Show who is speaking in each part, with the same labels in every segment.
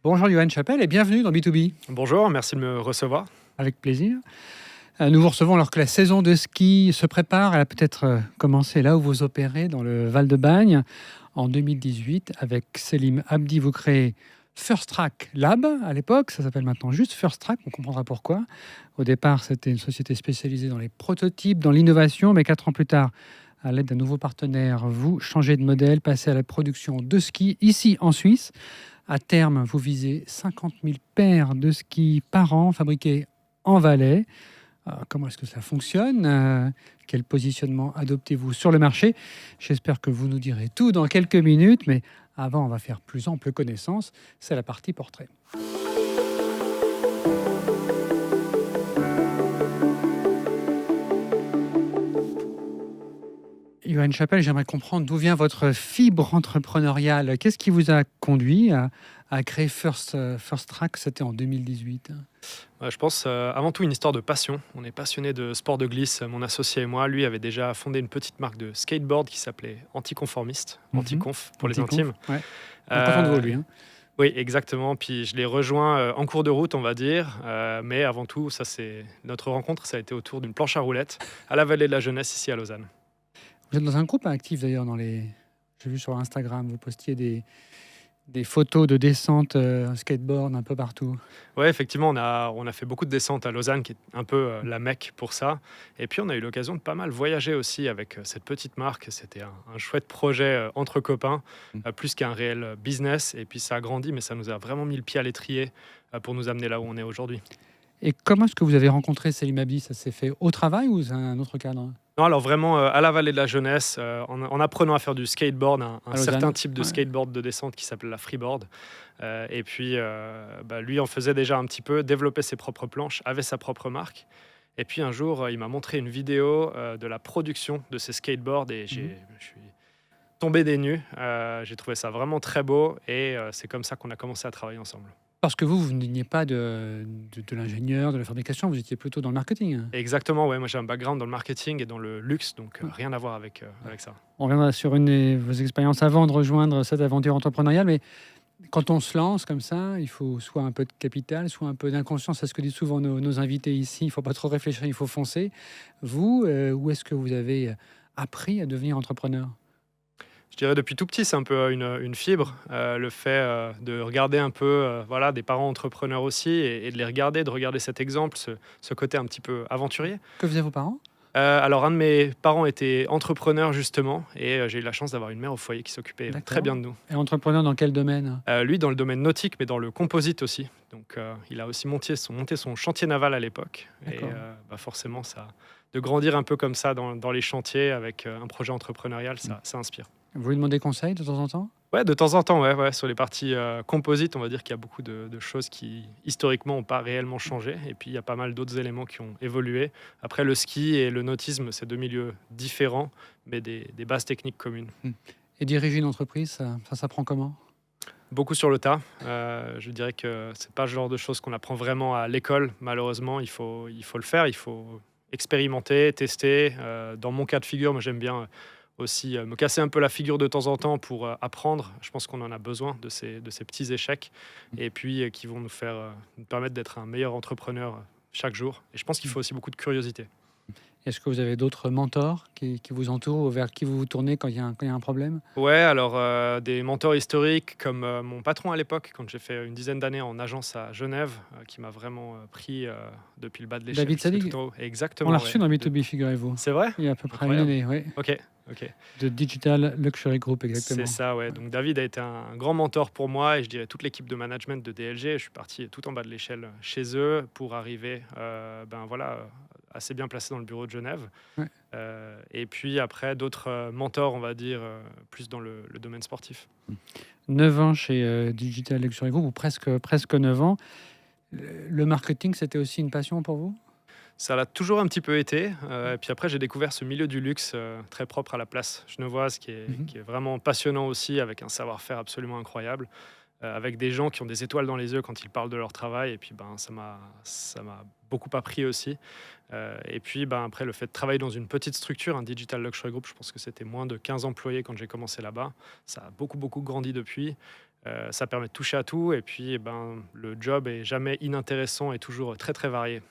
Speaker 1: Bonjour Johan Chapelle et bienvenue dans B2B.
Speaker 2: Bonjour, merci de me recevoir.
Speaker 1: Avec plaisir. Nous vous recevons alors que la saison de ski se prépare. Elle a peut-être commencé là où vous opérez, dans le Val-de-Bagne, en 2018. Avec Selim Abdi, vous créez First Track Lab à l'époque. Ça s'appelle maintenant juste First Track, on comprendra pourquoi. Au départ, c'était une société spécialisée dans les prototypes, dans l'innovation, mais 4 ans plus tard, à l'aide d'un nouveau partenaire, vous changez de modèle, passez à la production de skis ici en Suisse. À terme, vous visez 50 000 paires de skis par an fabriqués en Valais. Comment est-ce que ça fonctionne? Quel positionnement adoptez-vous sur le marché? J'espère que vous nous direz tout dans quelques minutes, mais avant, on va faire plus ample connaissance. C'est la partie portrait. Johan Chapelle, j'aimerais comprendre d'où vient votre fibre entrepreneuriale. Qu'est-ce qui vous a conduit à créer First Track? C'était en 2018.
Speaker 2: Ouais, je pense avant tout une histoire de passion. On est passionné de sport de glisse. Mon associé et moi, lui, avait déjà fondé une petite marque de skateboard qui s'appelait Anticonformiste, Anticonf pour les intimes.
Speaker 1: Ouais. Content de vous, lui.
Speaker 2: Oui, exactement. Puis je l'ai rejoint en cours de route, on va dire. Mais avant tout, notre rencontre, ça a été autour d'une planche à roulettes à la Vallée de la Jeunesse, ici à Lausanne.
Speaker 1: Vous êtes dans un groupe actif d'ailleurs J'ai vu sur Instagram, vous postiez des photos de descente skateboard un peu partout.
Speaker 2: Oui, effectivement, on a fait beaucoup de descentes à Lausanne, qui est un peu la Mecque pour ça. Et puis, on a eu l'occasion de pas mal voyager aussi avec cette petite marque. C'était un chouette projet entre copains, plus qu'un réel business. Et puis, ça a grandi, mais ça nous a vraiment mis le pied à l'étrier pour nous amener là où on est aujourd'hui.
Speaker 1: Et comment est-ce que vous avez rencontré Selim Abdi? Ça s'est fait au travail ou c'est un autre cadre?
Speaker 2: Non, alors vraiment à la Vallée de la Jeunesse, en apprenant à faire du skateboard, un certain type de skateboard de descente qui s'appelle la freeboard. Et puis, lui en faisait déjà un petit peu, développait ses propres planches, avait sa propre marque. Et puis un jour, il m'a montré une vidéo de la production de ces skateboards et je suis tombé des nues. J'ai trouvé ça vraiment très beau et c'est comme ça qu'on a commencé à travailler ensemble.
Speaker 1: Parce que vous ne veniez pas de l'ingénieur, de la fabrication, vous étiez plutôt dans le marketing.
Speaker 2: Exactement, ouais. Moi j'ai un background dans le marketing et dans le luxe, donc rien à voir avec ça.
Speaker 1: On reviendra sur une de vos expériences avant de rejoindre cette aventure entrepreneuriale, mais quand on se lance comme ça, il faut soit un peu de capital, soit un peu d'inconscience. C'est ce que disent souvent nos invités ici. Il ne faut pas trop réfléchir, il faut foncer. Vous, où est-ce que vous avez appris à devenir entrepreneur?
Speaker 2: Je dirais depuis tout petit, c'est un peu une fibre, le fait de regarder un peu des parents entrepreneurs aussi et de les regarder, de regarder cet exemple, ce côté un petit peu aventurier.
Speaker 1: Que faisaient vos parents?
Speaker 2: Alors, un de mes parents était entrepreneur justement et j'ai eu la chance d'avoir une mère au foyer qui s'occupait très bien de nous.
Speaker 1: Et entrepreneur dans quel domaine?
Speaker 2: Lui, dans le domaine nautique, mais dans le composite aussi. Donc, il a aussi monté son chantier naval à l'époque. Et forcément, de grandir un peu comme ça dans les chantiers avec un projet entrepreneurial, ça inspire.
Speaker 1: Vous lui demandez conseil de temps en temps?
Speaker 2: Ouais, de temps en temps, ouais. Sur les parties composites, on va dire qu'il y a beaucoup de choses qui, historiquement, n'ont pas réellement changé. Et puis, il y a pas mal d'autres éléments qui ont évolué. Après, le ski et le nautisme, c'est deux milieux différents, mais des bases techniques communes.
Speaker 1: Et diriger une entreprise, ça s'apprend comment?
Speaker 2: Beaucoup sur le tas. Je dirais que c'est pas le genre de choses qu'on apprend vraiment à l'école. Malheureusement, il faut le faire. Il faut expérimenter, tester. Dans mon cas de figure, moi, j'aime bien aussi me casser un peu la figure de temps en temps pour apprendre. Je pense qu'on en a besoin de ces petits échecs et puis qui vont nous permettre d'être un meilleur entrepreneur chaque jour. Et je pense qu'il faut aussi beaucoup de curiosité.
Speaker 1: Est-ce que vous avez d'autres mentors qui vous entourent ou vers qui vous vous tournez quand il y a un problème?
Speaker 2: Ouais, alors des mentors historiques comme mon patron à l'époque, quand j'ai fait une dizaine d'années en agence à Genève, qui m'a vraiment pris depuis le bas de l'échelle.
Speaker 1: David Sadig.
Speaker 2: Exactement.
Speaker 1: On l'a reçu dans B2B, figurez-vous.
Speaker 2: C'est vrai?
Speaker 1: Il y a à peu près une année, oui.
Speaker 2: Ok.
Speaker 1: De Digital Luxury Group, exactement.
Speaker 2: C'est ça, ouais. Donc David a été un grand mentor pour moi et je dirais toute l'équipe de management de DLG. Je suis parti tout en bas de l'échelle chez eux pour arriver assez bien placé dans le bureau de Genève. Ouais. Et puis après, d'autres mentors, on va dire, plus dans le domaine sportif.
Speaker 1: 9 ans chez Digital Luxury Group, ou presque 9 ans. Le marketing, c'était aussi une passion pour vous?
Speaker 2: Ça l'a toujours un petit peu été. Et puis après, j'ai découvert ce milieu du luxe très propre à la place genevoise, qui est vraiment passionnant aussi, avec un savoir-faire absolument incroyable, avec des gens qui ont des étoiles dans les yeux quand ils parlent de leur travail. Et puis, ça m'a beaucoup appris aussi. Et puis, après, le fait de travailler dans une petite structure, un Digital Luxury Group, je pense que c'était moins de 15 employés quand j'ai commencé là-bas. Ça a beaucoup grandi depuis. Ça permet de toucher à tout et puis le job est jamais inintéressant et toujours très très varié.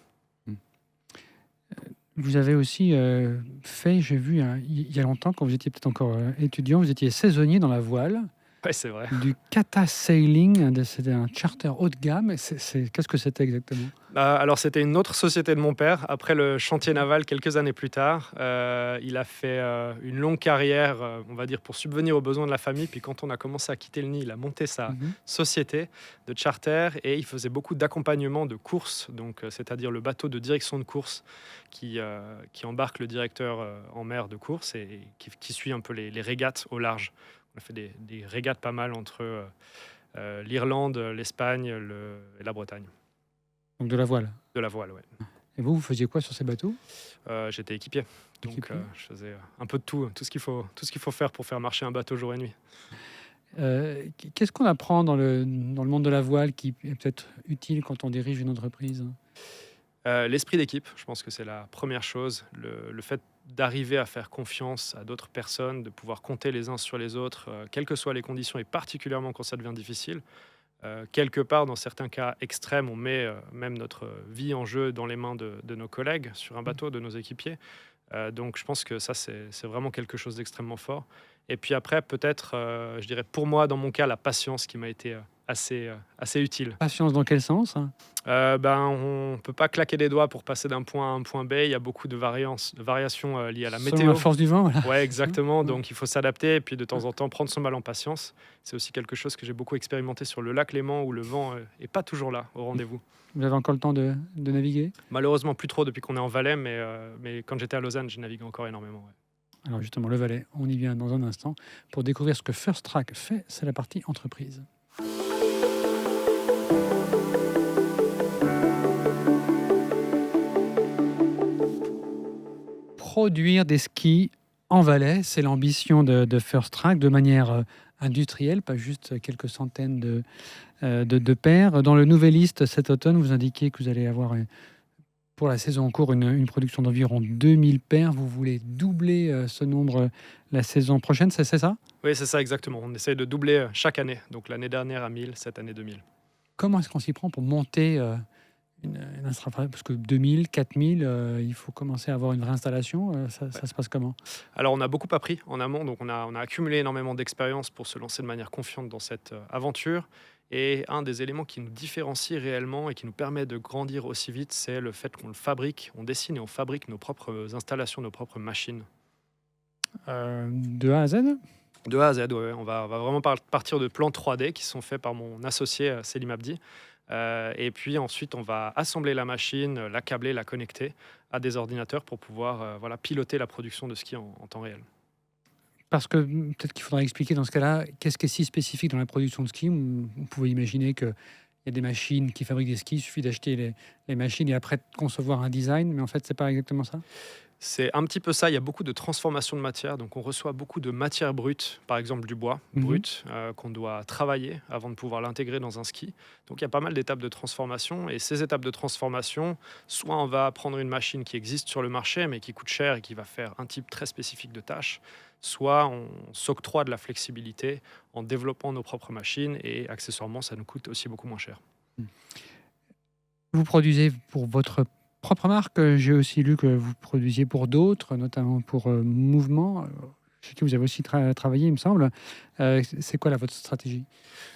Speaker 1: Vous avez aussi fait, j'ai vu il y a longtemps, quand vous étiez peut-être encore étudiant, vous étiez saisonnier dans la voile.
Speaker 2: Ouais, c'est vrai.
Speaker 1: Du Kata Sailing, c'était un charter haut de gamme. Qu'est-ce que c'était exactement?
Speaker 2: Alors, c'était une autre société de mon père. Après le chantier naval, quelques années plus tard, il a fait une longue carrière, on va dire, pour subvenir aux besoins de la famille. Puis quand on a commencé à quitter le nid, il a monté sa société de charter et il faisait beaucoup d'accompagnement de course, donc c'est-à-dire le bateau de direction de course qui embarque le directeur en mer de course et qui suit un peu les régates au large. On a fait des régates pas mal entre l'Irlande, l'Espagne et la Bretagne.
Speaker 1: Donc de la voile.
Speaker 2: De la voile, ouais.
Speaker 1: Et vous faisiez quoi sur ces bateaux?
Speaker 2: J'étais équipier. Donc je faisais un peu de tout ce qu'il faut faire pour faire marcher un bateau jour et nuit.
Speaker 1: Qu'est-ce qu'on apprend dans le monde de la voile qui est peut-être utile quand on dirige une entreprise?
Speaker 2: L'esprit d'équipe, je pense que c'est la première chose. Le fait d'arriver à faire confiance à d'autres personnes, de pouvoir compter les uns sur les autres, quelles que soient les conditions, et particulièrement quand ça devient difficile. Quelque part, dans certains cas extrêmes, on met même notre vie en jeu dans les mains de nos collègues sur un bateau, de nos équipiers. Donc je pense que ça, c'est vraiment quelque chose d'extrêmement fort. Et puis après, peut-être, je dirais pour moi, dans mon cas, la patience qui m'a été assez utile.
Speaker 1: Patience dans quel sens?
Speaker 2: On ne peut pas claquer des doigts pour passer d'un point A à un point B. Il y a beaucoup de variations liées à la météo.
Speaker 1: Selon la force du vent, voilà.
Speaker 2: Ouais, exactement. Donc il faut s'adapter et puis de temps en temps prendre son mal en patience. C'est aussi quelque chose que j'ai beaucoup expérimenté sur le lac Léman où le vent n'est pas toujours là au rendez-vous.
Speaker 1: Vous avez encore le temps de naviguer?
Speaker 2: Malheureusement plus trop depuis qu'on est en Valais, mais quand j'étais à Lausanne, j'ai navigué encore énormément. Ouais.
Speaker 1: Alors justement, le Valais, on y vient dans un instant. Pour découvrir ce que First Track fait, c'est la partie entreprise. Produire des skis en Valais, c'est l'ambition de First Track de manière industrielle, pas juste quelques centaines de paires. Dans le Nouvelliste cet automne, vous indiquez que vous allez avoir pour la saison en cours une production d'environ 2000 paires. Vous voulez doubler ce nombre la saison prochaine, c'est ça?
Speaker 2: Oui, c'est ça exactement. On essaye de doubler chaque année. Donc l'année dernière à 1000, cette année 2000.
Speaker 1: Comment est-ce qu'on s'y prend pour monter une installation? Parce que 2000, 4000, il faut commencer à avoir une vraie installation. Ça se passe comment?
Speaker 2: Alors, on a beaucoup appris en amont. Donc, on a accumulé énormément d'expérience pour se lancer de manière confiante dans cette aventure. Et un des éléments qui nous différencie réellement et qui nous permet de grandir aussi vite, c'est le fait qu'on le fabrique, on dessine et on fabrique nos propres installations, nos propres machines.
Speaker 1: De A à Z?
Speaker 2: De A à Z, ouais. On va vraiment partir de plans 3D qui sont faits par mon associé Selim Abdi. Et puis ensuite, on va assembler la machine, la câbler, la connecter à des ordinateurs pour pouvoir piloter la production de ski en temps réel.
Speaker 1: Parce que peut-être qu'il faudrait expliquer dans ce cas-là, qu'est-ce qui est si spécifique dans la production de ski? On pouvait imaginer qu'il y a des machines qui fabriquent des skis, il suffit d'acheter les machines et après de concevoir un design, mais en fait, c'est pas exactement ça?
Speaker 2: C'est un petit peu ça, il y a beaucoup de transformation de matière, donc on reçoit beaucoup de matière brute, par exemple du bois brut, qu'on doit travailler avant de pouvoir l'intégrer dans un ski. Donc il y a pas mal d'étapes de transformation, et ces étapes de transformation, soit on va prendre une machine qui existe sur le marché, mais qui coûte cher et qui va faire un type très spécifique de tâche, soit on s'octroie de la flexibilité en développant nos propres machines, et accessoirement, ça nous coûte aussi beaucoup moins cher.
Speaker 1: Vous produisez pour votre propre marque. J'ai aussi lu que vous produisiez pour d'autres, notamment pour Mouvement, chez qui vous avez aussi travaillé, il me semble. C'est quoi votre stratégie?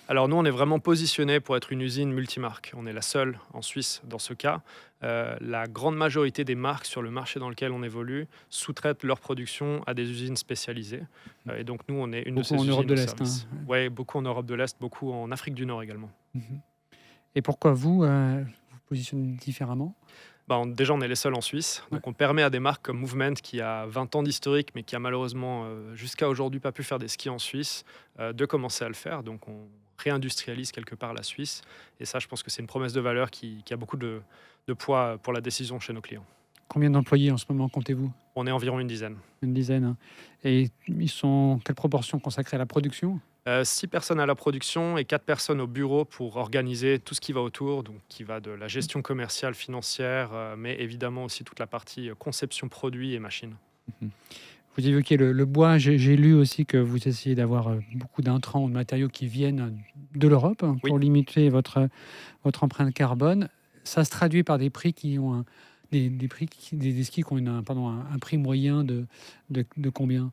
Speaker 2: Alors nous, on est vraiment positionné pour être une usine multimarque. On est la seule en Suisse dans ce cas. La grande majorité des marques sur le marché dans lequel on évolue sous-traitent leur production à des usines spécialisées. Et donc nous, on est une de ces usines.
Speaker 1: Beaucoup en Europe de l'Est.
Speaker 2: Oui, beaucoup en Europe de l'Est, beaucoup en Afrique du Nord également.
Speaker 1: Et pourquoi vous positionnez différemment?
Speaker 2: Déjà, on est les seuls en Suisse. Donc, on permet à des marques comme Movement, qui a 20 ans d'historique, mais qui a malheureusement jusqu'à aujourd'hui pas pu faire des skis en Suisse, de commencer à le faire. Donc, on réindustrialise quelque part la Suisse. Et ça, je pense que c'est une promesse de valeur qui a beaucoup de poids pour la décision chez nos clients.
Speaker 1: Combien d'employés en ce moment comptez-vous?
Speaker 2: On est environ une dizaine.
Speaker 1: Une dizaine. Et ils sont quelle proportion consacrée à la production?
Speaker 2: 6 personnes à la production et 4 personnes au bureau pour organiser tout ce qui va autour, donc qui va de la gestion commerciale, financière, mais évidemment aussi toute la partie conception produit et machine.
Speaker 1: Vous évoquiez le bois. J'ai lu aussi que vous essayez d'avoir beaucoup d'intrants ou de matériaux qui viennent de l'Europe
Speaker 2: Oui.
Speaker 1: pour limiter votre empreinte carbone. Ça se traduit par des prix qui ont des prix des skis qui ont un prix moyen de combien?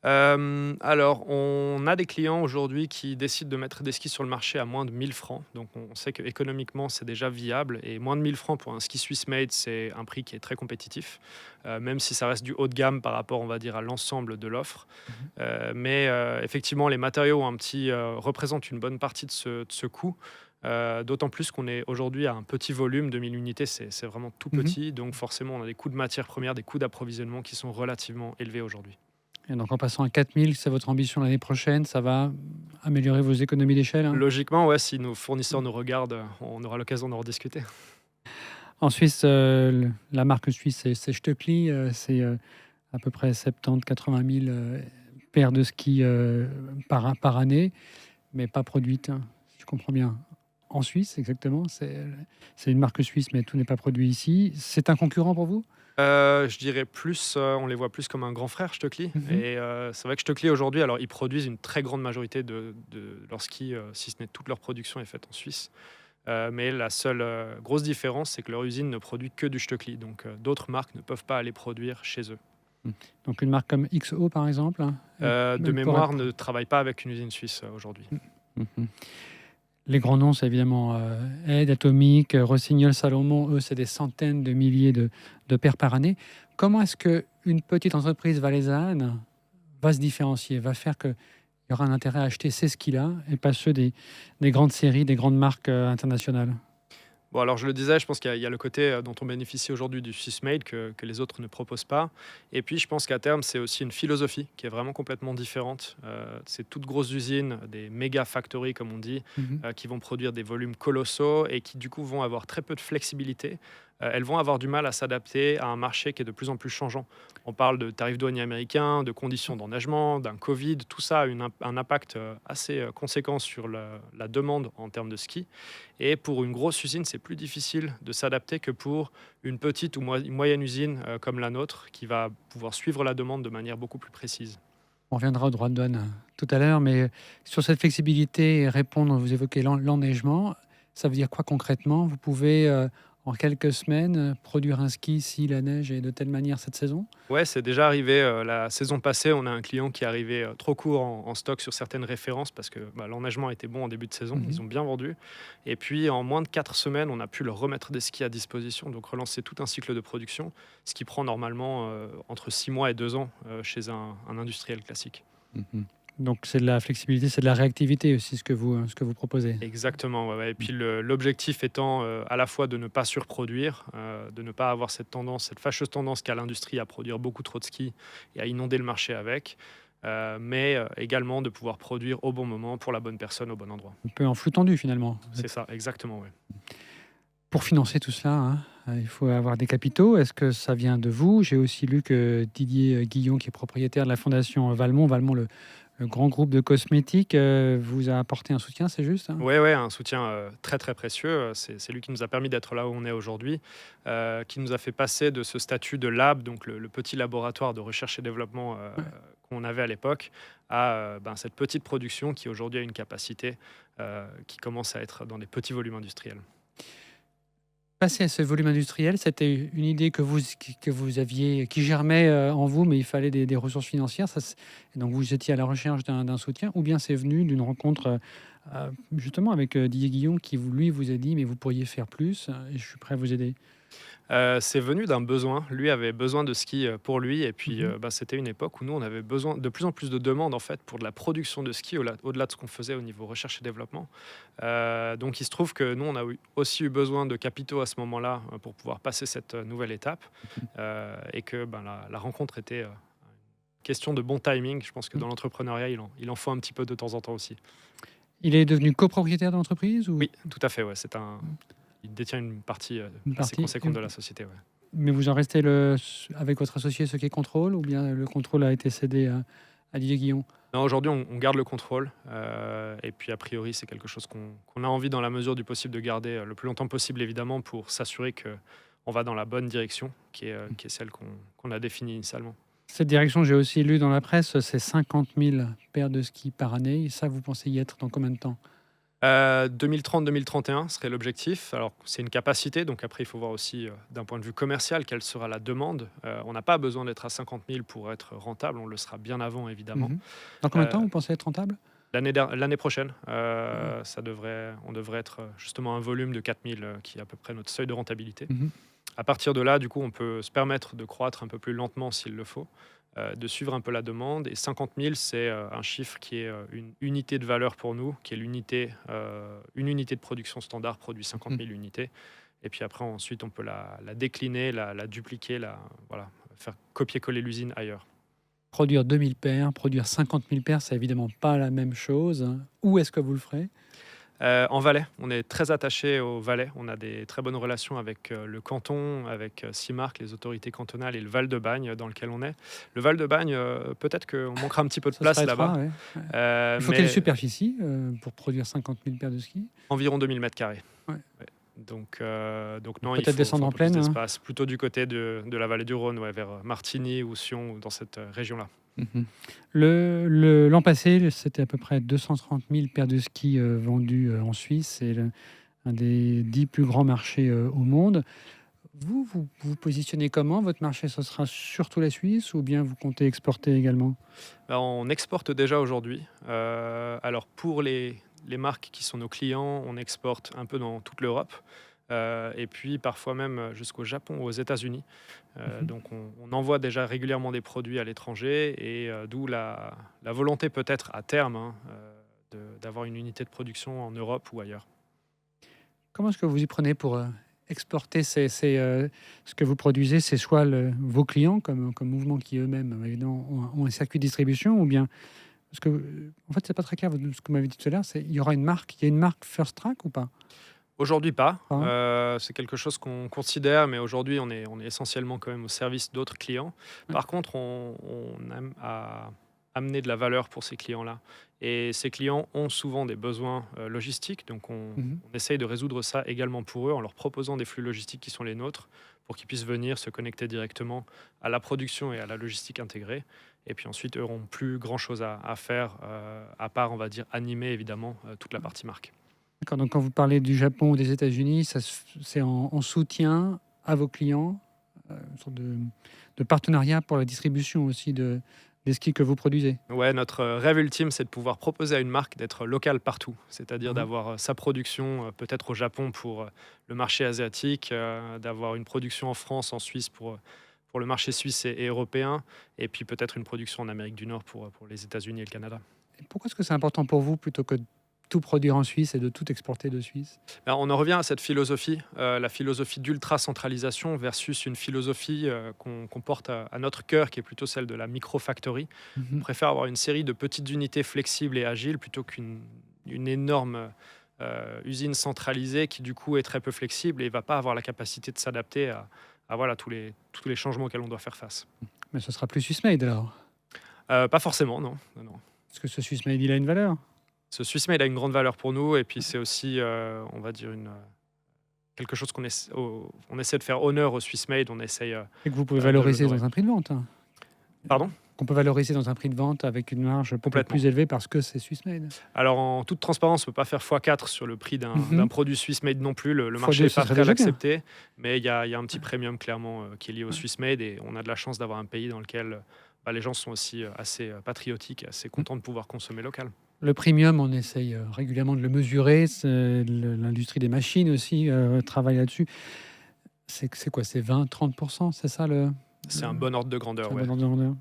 Speaker 2: Alors, on a des clients aujourd'hui qui décident de mettre des skis sur le marché à moins de 1000 francs. Donc, on sait qu'économiquement, c'est déjà viable. Et moins de 1000 francs pour un ski Swiss Made, c'est un prix qui est très compétitif, même si ça reste du haut de gamme par rapport, on va dire, à l'ensemble de l'offre. Mais effectivement, les matériaux représentent une bonne partie de ce coût. D'autant plus qu'on est aujourd'hui à un petit volume, 2000 unités, c'est vraiment tout petit. Donc forcément, on a des coûts de matières premières, des coûts d'approvisionnement qui sont relativement élevés aujourd'hui.
Speaker 1: Et donc en passant à 4000, c'est votre ambition l'année prochaine, ça va améliorer vos économies d'échelle?
Speaker 2: Logiquement, ouais, si nos fournisseurs nous regardent, on aura l'occasion d'en rediscuter.
Speaker 1: En Suisse, la marque suisse, c'est Stöckli. C'est à peu près 70 000 à 80 000 paires de skis par année, mais pas produites, si je comprends bien, en Suisse, exactement. C'est une marque suisse, mais tout n'est pas produit ici. C'est un concurrent pour vous?
Speaker 2: Je dirais plus, on les voit plus comme un grand frère, Stöckli.
Speaker 1: Mhm.
Speaker 2: Et c'est vrai que Stöckli aujourd'hui, alors ils produisent une très grande majorité de leurs skis, si ce n'est toute leur production est faite en Suisse. Mais la seule grosse différence, c'est que leur usine ne produit que du Stöckli. Donc d'autres marques ne peuvent pas aller produire chez eux.
Speaker 1: Donc une marque comme XO, par exemple,
Speaker 2: De mémoire, ne travaille pas avec une usine suisse aujourd'hui.
Speaker 1: Mhm. Les grands noms, c'est évidemment Aide, Atomic, Rossignol, Salomon. Eux, c'est des centaines de milliers de paires par année. Comment est-ce qu'une petite entreprise valaisanne va se différencier, va faire qu'il y aura un intérêt à acheter ces skis-là et pas ceux des grandes séries, des grandes marques internationales?
Speaker 2: Bon, alors je le disais, je pense qu'il y a le côté dont on bénéficie aujourd'hui du Swiss Made que les autres ne proposent pas. Et puis je pense qu'à terme, c'est aussi une philosophie qui est vraiment complètement différente. C'est toutes grosses usines, des méga factories comme on dit,
Speaker 1: Mhm.
Speaker 2: qui vont produire des volumes colossaux et qui du coup vont avoir très peu de flexibilité. Elles vont avoir du mal à s'adapter à un marché qui est de plus en plus changeant. On parle de tarifs douaniers américains, de conditions d'enneigement, d'un Covid. Tout ça a un impact assez conséquent sur la demande en termes de ski. Et pour une grosse usine, c'est plus difficile de s'adapter que pour une petite ou moyenne usine comme la nôtre, qui va pouvoir suivre la demande de manière beaucoup plus précise.
Speaker 1: On reviendra au droit de douane tout à l'heure, mais sur cette flexibilité et répondre, vous évoquez l'enneigement, ça veut dire quoi concrètement? Vous pouvez, en quelques semaines, produire un ski si la neige est de telle manière cette saison?
Speaker 2: Ouais, c'est déjà arrivé la saison passée. On a un client qui est arrivé trop court en stock sur certaines références parce que l'enneigement était bon en début de saison.
Speaker 1: Mhm.
Speaker 2: Ils ont bien vendu. Et puis, en moins de 4 semaines, on a pu leur remettre des skis à disposition, donc relancer tout un cycle de production, ce qui prend normalement entre 6 mois et 2 ans chez un industriel classique.
Speaker 1: Mhm. Donc c'est de la flexibilité, c'est de la réactivité aussi ce que vous proposez.
Speaker 2: Exactement, ouais, ouais. Et puis l'objectif étant à la fois de ne pas surproduire, de ne pas avoir cette fâcheuse tendance qu'a l'industrie à produire beaucoup trop de skis et à inonder le marché avec, mais également de pouvoir produire au bon moment pour la bonne personne au bon endroit.
Speaker 1: Un peu en flux tendu finalement.
Speaker 2: C'est ça, exactement, ouais.
Speaker 1: Pour financer tout cela, il faut avoir des capitaux. Est-ce que ça vient de vous? J'ai aussi lu que Didier Guillon, qui est propriétaire de la fondation Valmont, le grand groupe de cosmétiques, vous a apporté un soutien, c'est juste, hein?
Speaker 2: Ouais, ouais, un soutien très très précieux. C'est lui qui nous a permis d'être là où on est aujourd'hui, qui nous a fait passer de ce statut de lab, donc le petit laboratoire de recherche et développement qu'on avait à l'époque, à cette petite production qui aujourd'hui a une capacité qui commence à être dans des petits volumes industriels.
Speaker 1: Passer à ce volume industriel, c'était une idée que vous aviez, qui germait en vous, mais il fallait des ressources financières. Et donc vous étiez à la recherche d'un soutien, ou bien c'est venu d'une rencontre justement avec Didier Guillon qui lui vous a dit mais vous pourriez faire plus et je suis prêt à vous aider.
Speaker 2: C'est venu d'un besoin. Lui avait besoin de ski pour lui. Et puis,
Speaker 1: Mhm.
Speaker 2: c'était une époque où nous, on avait besoin de plus en plus de demandes en fait, pour de la production de ski au-delà de ce qu'on faisait au niveau recherche et développement. Donc, il se trouve que nous, on a aussi eu besoin de capitaux à ce moment-là pour pouvoir passer cette nouvelle étape. Et que la rencontre était une question de bon timing. Je pense que dans l'entrepreneuriat, il en faut un petit peu de temps en temps aussi.
Speaker 1: Il est devenu copropriétaire de l'entreprise ou
Speaker 2: Oui, tout à fait. Ouais. Il détient une partie assez conséquente de la société. Ouais.
Speaker 1: Mais vous en restez avec votre associé ce qui est contrôle, ou bien le contrôle a été cédé à Didier Guillon?
Speaker 2: Non, aujourd'hui, on garde le contrôle. Et puis, a priori, c'est quelque chose qu'on a envie, dans la mesure du possible, de garder le plus longtemps possible, évidemment, pour s'assurer qu'on va dans la bonne direction, qui est celle qu'on a définie initialement.
Speaker 1: Cette direction, j'ai aussi lu dans la presse, c'est 50 000 paires de skis par année. Et ça, vous pensez y être dans combien de temps?
Speaker 2: 2030-2031 serait l'objectif. Alors, c'est une capacité, donc après, il faut voir aussi d'un point de vue commercial quelle sera la demande. On n'a pas besoin d'être à 50 000 pour être rentable, on le sera bien avant, évidemment.
Speaker 1: Mhm. Dans combien de temps
Speaker 2: Euh,
Speaker 1: vous pensez être rentable?
Speaker 2: L'année prochaine,
Speaker 1: Mhm.
Speaker 2: on devrait être justement un volume de 4 000 qui est à peu près notre seuil de rentabilité.
Speaker 1: Mhm.
Speaker 2: À partir de là, du coup, on peut se permettre de croître un peu plus lentement s'il le faut, de suivre un peu la demande. Et 50 000, c'est un chiffre qui est une unité de valeur pour nous, qui est une unité de production standard produit 50
Speaker 1: Mhm.
Speaker 2: 000 unités. Et puis après, ensuite, on peut la décliner, la dupliquer, voilà, faire copier-coller l'usine ailleurs.
Speaker 1: Produire 2000 paires, produire 50 000 paires, c'est évidemment pas la même chose. Où est-ce que vous le ferez?
Speaker 2: En Valais, on est très attaché au Valais. On a des très bonnes relations avec le canton, avec Simarc, les autorités cantonales et le Val-de-Bagne dans lequel on est. Le Val-de-Bagne, peut-être qu'on manquera un petit peu de
Speaker 1: Ça
Speaker 2: place
Speaker 1: s'arrêtera,
Speaker 2: là-bas,
Speaker 1: ouais. Ouais. Il faut quelle
Speaker 2: mais
Speaker 1: superficie pour produire 50 000 paires de skis?
Speaker 2: environ 2000 mètres carrés.
Speaker 1: Ouais.
Speaker 2: Ouais. Donc non, il
Speaker 1: Peut-être
Speaker 2: faut
Speaker 1: descendre
Speaker 2: un
Speaker 1: en
Speaker 2: peu plus
Speaker 1: plaine, hein.
Speaker 2: d'espace, plutôt du côté de la vallée du Rhône, ouais, vers Martigny ou Sion, ou dans cette région-là.
Speaker 1: Mhm. L'an passé, c'était à peu près 230 000 paires de skis vendues en Suisse. C'est un des 10 plus grands marchés au monde. Vous positionnez comment? Votre marché, ce sera surtout la Suisse ou bien vous comptez exporter également?
Speaker 2: On exporte déjà aujourd'hui. Alors pour les marques qui sont nos clients, on exporte un peu dans toute l'Europe. Et puis parfois même jusqu'au Japon ou aux États-Unis.
Speaker 1: Mhm.
Speaker 2: Donc on envoie déjà régulièrement des produits à l'étranger et d'où la volonté peut-être à terme, hein, d'avoir une unité de production en Europe ou ailleurs.
Speaker 1: Comment est-ce que vous y prenez pour exporter ce que vous produisez? C'est soit vos clients, comme Mouvement, qui eux-mêmes évidemment, ont un circuit de distribution, ou bien. Parce que, en fait, c'est pas très clair ce que vous m'avez dit tout à l'heure. Il y aura une marque, il y a une marque First Track ou pas?
Speaker 2: Aujourd'hui pas.
Speaker 1: Pas, hein.
Speaker 2: C'est quelque chose qu'on considère, mais aujourd'hui on est essentiellement quand même au service d'autres clients.
Speaker 1: Ouais.
Speaker 2: Par contre, on aime à amener de la valeur pour ces clients-là. Et ces clients ont souvent des besoins logistiques, donc
Speaker 1: Mhm.
Speaker 2: on essaye de résoudre ça également pour eux en leur proposant des flux logistiques qui sont les nôtres, pour qu'ils puissent venir se connecter directement à la production et à la logistique intégrée. Et puis ensuite, eux n'auront plus grand-chose à faire, à part, on va dire, animer évidemment toute la partie marque.
Speaker 1: D'accord, donc quand vous parlez du Japon ou des États-Unis, c'est en soutien à vos clients, une sorte de partenariat pour la distribution aussi des skis que vous produisez.
Speaker 2: Ouais, notre rêve ultime, c'est de pouvoir proposer à une marque d'être locale partout, c'est-à-dire
Speaker 1: Mhm.
Speaker 2: d'avoir sa production peut-être au Japon pour le marché asiatique, d'avoir une production en France, en Suisse pour le marché suisse et européen, et puis peut-être une production en Amérique du Nord pour les États-Unis et le Canada.
Speaker 1: Et pourquoi est-ce que c'est important pour vous plutôt que de tout produire en Suisse et de tout exporter de Suisse?
Speaker 2: Alors, on en revient à cette philosophie, la philosophie d'ultra-centralisation versus une philosophie qu'on porte à notre cœur, qui est plutôt celle de la micro-factory. On
Speaker 1: Mhm.
Speaker 2: préfère avoir une série de petites unités flexibles et agiles plutôt qu'une énorme usine centralisée qui, du coup, est très peu flexible et ne va pas avoir la capacité de s'adapter à voilà, tous les changements auxquels on doit faire face.
Speaker 1: Mais ce sera plus Swiss Made alors.
Speaker 2: Pas forcément, non. Non, non.
Speaker 1: Parce que ce Swiss Made, il a une valeur.
Speaker 2: Ce Swiss Made a une grande valeur pour nous et puis c'est aussi, on va dire, quelque chose on essaie de faire honneur au Swiss Made. On essaye
Speaker 1: Et que vous pouvez
Speaker 2: de
Speaker 1: valoriser
Speaker 2: l'honorer.
Speaker 1: dans un prix de vente, hein.
Speaker 2: Pardon?
Speaker 1: Qu'on peut valoriser dans un prix de vente avec une marge peut-être
Speaker 2: Complètement.
Speaker 1: plus élevée parce que c'est Swiss Made.
Speaker 2: Alors, en toute transparence, on ne peut pas faire x4 sur le prix
Speaker 1: Mhm.
Speaker 2: d'un produit Swiss Made non plus. Le
Speaker 1: Fois
Speaker 2: marché
Speaker 1: deux,
Speaker 2: n'est
Speaker 1: ce
Speaker 2: pas
Speaker 1: serait
Speaker 2: prêt à
Speaker 1: déjà bien.
Speaker 2: l'accepter, mais il y a un petit premium clairement qui est lié au Swiss Made et on a de la chance d'avoir un pays dans lequel les gens sont aussi assez patriotiques et assez contents de pouvoir consommer local.
Speaker 1: Le premium, on essaye régulièrement de le mesurer. L'industrie des machines aussi travaille là-dessus. C'est quoi? C'est 20-30%? C'est ça
Speaker 2: C'est un bon ordre de
Speaker 1: c'est
Speaker 2: grandeur,
Speaker 1: un
Speaker 2: ouais.
Speaker 1: bon ordre de grandeur.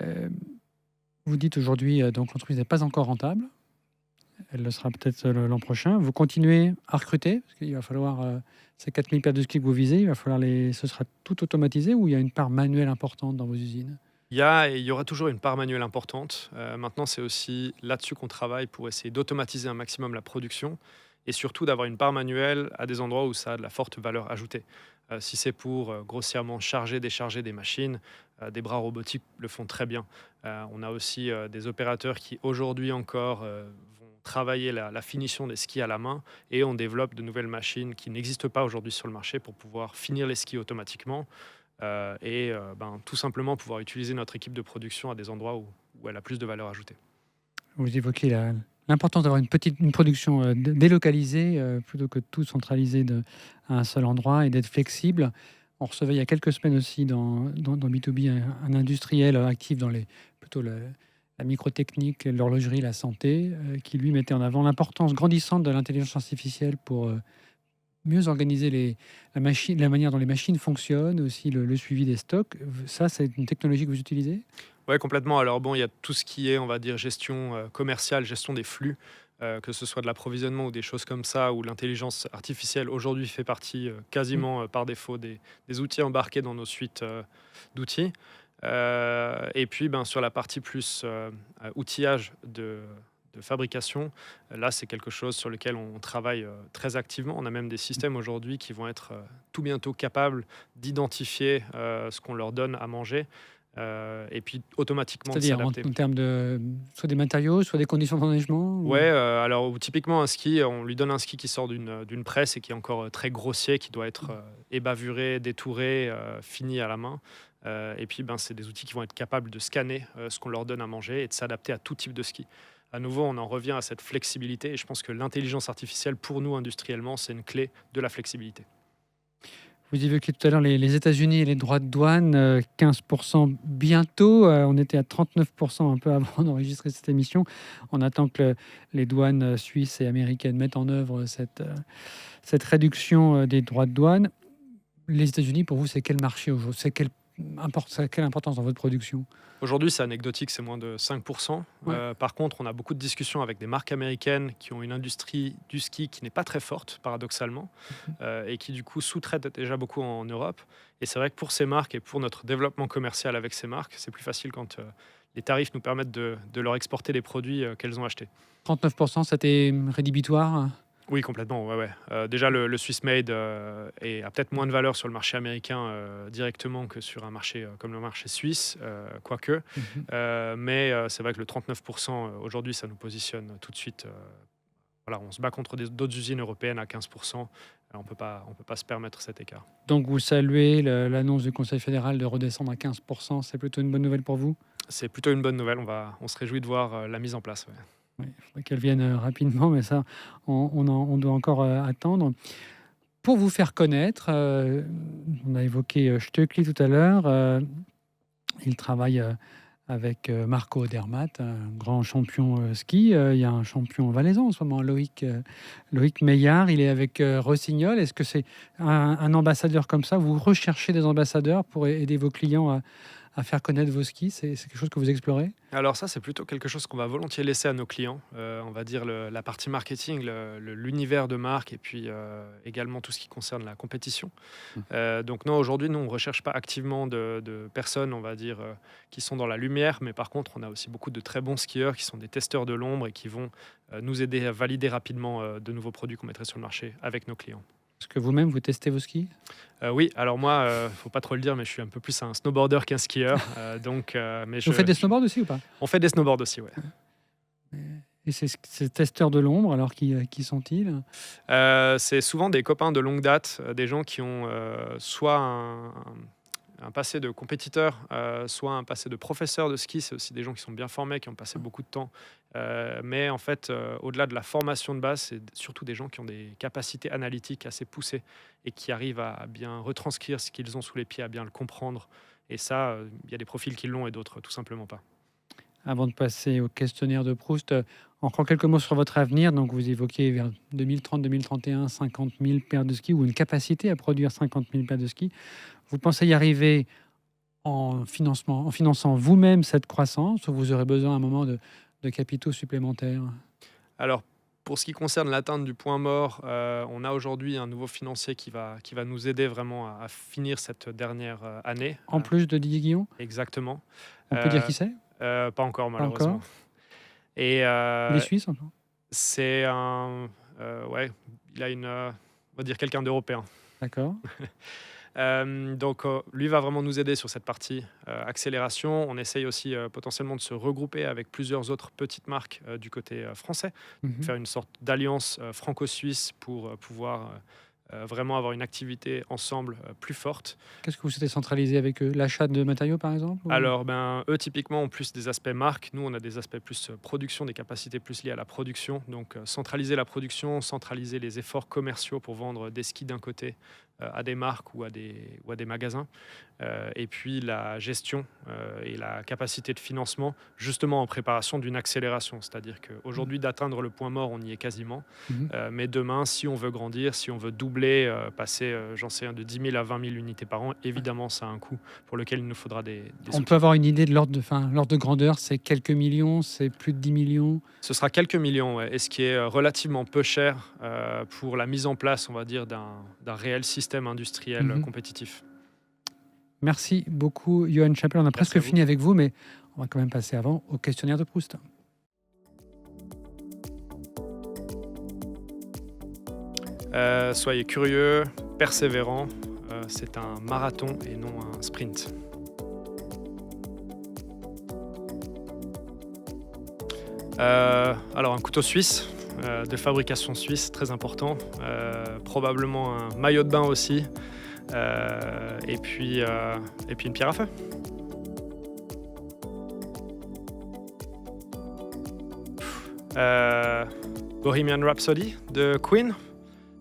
Speaker 1: Euh, Vous dites aujourd'hui, donc l'entreprise n'est pas encore rentable. Elle le sera peut-être l'an prochain. Vous continuez à recruter parce qu'il va falloir ces 4000 paires de skis que vous visez, il va falloir ce sera tout automatisé ou il y a une part manuelle importante dans vos usines?
Speaker 2: Il y aura toujours une part manuelle importante. Maintenant, c'est aussi là-dessus qu'on travaille pour essayer d'automatiser un maximum la production et surtout d'avoir une part manuelle à des endroits où ça a de la forte valeur ajoutée. Si c'est pour grossièrement charger, décharger des machines, des bras robotiques le font très bien. On a aussi des opérateurs qui aujourd'hui encore vont travailler la finition des skis à la main et on développe de nouvelles machines qui n'existent pas aujourd'hui sur le marché pour pouvoir finir les skis automatiquement. tout simplement pouvoir utiliser notre équipe de production à des endroits où elle a plus de valeur ajoutée.
Speaker 1: Vous évoquez l'importance d'avoir une production délocalisée plutôt que tout centraliser à un seul endroit et d'être flexible. On recevait il y a quelques semaines aussi dans B2B un industriel actif dans plutôt la microtechnique, l'horlogerie, la santé, qui lui mettait en avant l'importance grandissante de l'intelligence artificielle pour mieux organiser la manière dont les machines fonctionnent, aussi le suivi des stocks. Ça, c'est une technologie que vous utilisez?
Speaker 2: Oui, complètement. Alors bon, il y a tout ce qui est, on va dire, gestion commerciale, gestion des flux, que ce soit de l'approvisionnement ou des choses comme ça, où l'intelligence artificielle aujourd'hui fait partie quasiment par défaut des outils embarqués dans nos suites d'outils. Et puis sur la partie plus outillage de fabrication, là c'est quelque chose sur lequel on travaille très activement. On a même des systèmes aujourd'hui qui vont être tout bientôt capables d'identifier ce qu'on leur donne à manger. Et puis automatiquement de
Speaker 1: C'est-à-dire en
Speaker 2: s'adapter.
Speaker 1: termes de soit des matériaux, soit des conditions d'enneigement
Speaker 2: Ouais, alors typiquement un ski, on lui donne un ski qui sort d'une presse et qui est encore très grossier, qui doit être ébavuré, détouré, fini à la main. Et puis c'est des outils qui vont être capables de scanner ce qu'on leur donne à manger et de s'adapter à tout type de ski. À nouveau, on en revient à cette flexibilité et je pense que l'intelligence artificielle, pour nous industriellement, c'est une clé de la flexibilité.
Speaker 1: Vous évoquiez tout à l'heure les États-Unis et les droits de douane, 15% bientôt. On était à 39% un peu avant d'enregistrer cette émission. On attend que les douanes suisses et américaines mettent en œuvre cette réduction des droits de douane. Les États-Unis, pour vous, c'est quel marché aujourd'hui? Ça a quelle importance dans votre production?
Speaker 2: Aujourd'hui, c'est anecdotique, c'est moins de 5%.
Speaker 1: Ouais.
Speaker 2: Par contre, on a beaucoup de discussions avec des marques américaines qui ont une industrie du ski qui n'est pas très forte, paradoxalement, et qui du coup sous-traitent déjà beaucoup en Europe. Et c'est vrai que pour ces marques et pour notre développement commercial avec ces marques, c'est plus facile quand les tarifs nous permettent de leur exporter les produits qu'elles ont achetés.
Speaker 1: 39%, c'était rédhibitoire?
Speaker 2: Oui, complètement. Ouais, ouais. Déjà, le Swiss Made a peut-être moins de valeur sur le marché américain directement que sur un marché comme le marché suisse, quoique. Mais c'est vrai que le 39%, aujourd'hui, ça nous positionne tout de suite. Voilà, on se bat contre d'autres usines européennes à 15%. On ne peut pas se permettre cet écart.
Speaker 1: Donc vous saluez l'annonce du Conseil fédéral de redescendre à 15%. C'est plutôt une bonne nouvelle pour vous?
Speaker 2: C'est plutôt une bonne nouvelle. On se réjouit de voir la mise en place. Ouais.
Speaker 1: Oui, il faudrait qu'elle vienne rapidement, mais ça, on doit encore attendre. Pour vous faire connaître, on a évoqué Stöckli tout à l'heure. Il travaille avec Marco Odermatt, un grand champion ski. Il y a un champion valaisan en ce moment, Loïc Meillard. Il est avec Rossignol. Est-ce que c'est un ambassadeur comme ça? Vous recherchez des ambassadeurs pour aider vos clients à faire connaître vos skis? C'est quelque chose que vous explorez?
Speaker 2: Alors ça, c'est plutôt quelque chose qu'on va volontiers laisser à nos clients. On va dire la partie marketing, l'univers de marque et puis également tout ce qui concerne la compétition. Donc non, aujourd'hui, nous, on ne recherche pas activement de personnes, on va dire, qui sont dans la lumière. Mais par contre, on a aussi beaucoup de très bons skieurs qui sont des testeurs de l'ombre et qui vont nous aider à valider rapidement de nouveaux produits qu'on mettrait sur le marché avec nos clients.
Speaker 1: Est-ce que vous-même, vous testez vos skis?
Speaker 2: Oui, alors moi, faut pas trop le dire, mais je suis un peu plus un snowboarder qu'un skieur.
Speaker 1: Vous faites des snowboards aussi ou pas?
Speaker 2: On fait des snowboards aussi, ouais.
Speaker 1: Et ces testeurs de l'ombre, alors qui sont-ils?
Speaker 2: C'est souvent des copains de longue date, des gens qui ont soit un passé de compétiteur, soit un passé de professeur de ski. C'est aussi des gens qui sont bien formés, qui ont passé beaucoup de temps. Mais en fait, au-delà de la formation de base, c'est surtout des gens qui ont des capacités analytiques assez poussées et qui arrivent à bien retranscrire ce qu'ils ont sous les pieds, à bien le comprendre. Et ça, il y a des profils qui l'ont et d'autres tout simplement pas.
Speaker 1: Avant de passer au questionnaire de Proust, encore quelques mots sur votre avenir. Donc, vous évoquez vers 2030-2031 50 000 paires de skis ou une capacité à produire 50 000 paires de skis. Vous pensez y arriver en finançant vous-même cette croissance, ou vous aurez besoin à un moment de capitaux supplémentaires?
Speaker 2: Alors, pour ce qui concerne l'atteinte du point mort, on a aujourd'hui un nouveau financier qui va nous aider vraiment à finir cette dernière année.
Speaker 1: En plus de Didier Guillon?
Speaker 2: Exactement.
Speaker 1: On peut dire qui c'est?
Speaker 2: Pas encore,
Speaker 1: Pas
Speaker 2: malheureusement.
Speaker 1: encore?
Speaker 2: Et
Speaker 1: Il est suisse encore?
Speaker 2: c'est un... ouais, il a on va dire quelqu'un d'européen.
Speaker 1: D'accord.
Speaker 2: Donc, lui va vraiment nous aider sur cette partie accélération. On essaye aussi potentiellement de se regrouper avec plusieurs autres petites marques du côté français, faire une sorte d'alliance franco-suisse pour pouvoir vraiment avoir une activité ensemble plus forte.
Speaker 1: Qu'est-ce que vous souhaitez centraliser avec eux? L'achat de matériaux, par exemple?
Speaker 2: Alors, eux, typiquement, ont plus des aspects marque. Nous, on a des aspects plus production, des capacités plus liées à la production. Donc, centraliser la production, centraliser les efforts commerciaux pour vendre des skis d'un côté à des marques ou à des magasins. Et puis, la gestion et la capacité de financement, justement en préparation d'une accélération. C'est-à-dire qu'aujourd'hui, d'atteindre le point mort, on y est quasiment. Mais demain, si on veut grandir, si on veut doubler, passer, de 10 000 à 20 000 unités par an, évidemment, ça a un coût pour lequel il nous faudra des
Speaker 1: On peut avoir une idée de l'ordre de grandeur, c'est quelques millions, c'est plus de 10 millions?
Speaker 2: Ce sera quelques millions, ouais, et ce qui est relativement peu cher pour la mise en place, on va dire, d'un réel système industriel compétitif.
Speaker 1: Merci beaucoup, Johan Chappel. On a presque fini avec vous, mais on va quand même passer avant au questionnaire de Proust.
Speaker 2: Soyez curieux, persévérants. C'est un marathon et non un sprint. Alors un couteau suisse, de fabrication suisse, très important. Probablement un maillot de bain aussi. Et puis une pierre à feu. Bohemian Rhapsody de Queen.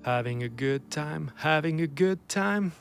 Speaker 2: Having a good time, having a good time.